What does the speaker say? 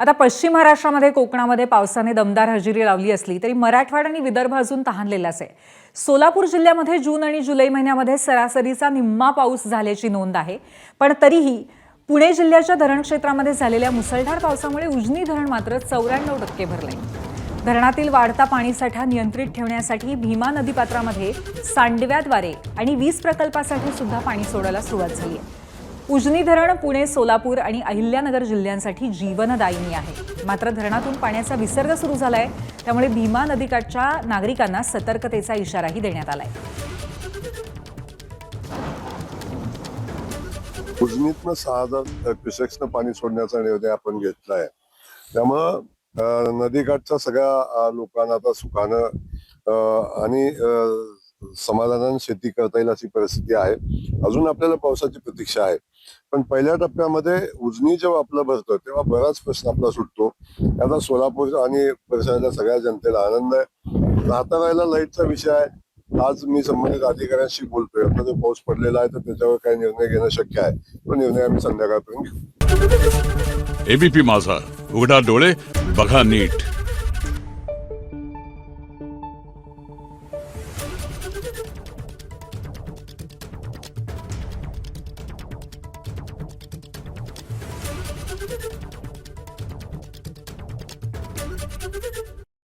आता पश्चिम महाराष्ट्रामध्ये कोकणामध्ये पावसाने दमदार हजेरी लावली असली तरी मराठवाडा आणि विदर्भ अजून तहानलेलाच आहे। सोलापूर जिल्ह्यामध्ये जून आणि जुलै महिन्यामध्ये सरासरीचा निम्मा पाऊस झाल्याची नोंद आहे। पण तरीही पुणे जिल्ह्याच्या धरण क्षेत्रामध्ये झालेल्या मुसळधार पावसामुळे उजनी धरण मात्र 94% भरलंय। धरणातील वाढता पाणीसाठा नियंत्रित ठेवण्यासाठी भीमा नदीपात्रामध्ये सांडव्याद्वारे आणि वीज प्रकल्पासाठी सुद्धा पाणी सोडायला सुरुवात झाली आहे। उजनी धरण पुणे, सोलापूर आणि अहिल्यानगर जिल्ह्यांसाठी जीवनदायिनी आहे। मात्र धरणातून पाण्याचा विसर्ग सुरू झालाय, त्यामुळे भीमा नदीकाठच्या नागरिकांना सतर्कतेचा इशाराही देण्यात आलाय। उजनीतनं 6000 क्युसेक्सनं पाणी सोडण्याचा निर्णय आपण घेतलाय। त्यामुळं नदीकाठच्या सगळ्या लोकांना आता सुखानं आणि समाधानाने शेती करता येईल अशी परिस्थिती आहे। अजून आपल्याला पावसाची प्रतीक्षा आहे, पण पहिल्या टप्प्यामध्ये उजनी जेव्हा आपलं भरतं तेव्हा बराच प्रश्न आपला सुटतो। आता सोलापूर आणि परिसरातल्या सगळ्या जनतेला आनंद आहे। राहता राहायला लाईटचा विषय आहे। आज मी संबंधित अधिकाऱ्यांशी बोलतोय। आता जो पाऊस पडलेला आहे तर त्याच्यावर काही निर्णय घेणं शक्य आहे, तो निर्णय आम्ही संध्याकाळपर्यंत घेऊ। एबीपी माझा, उघडा डोळे बघा नीट।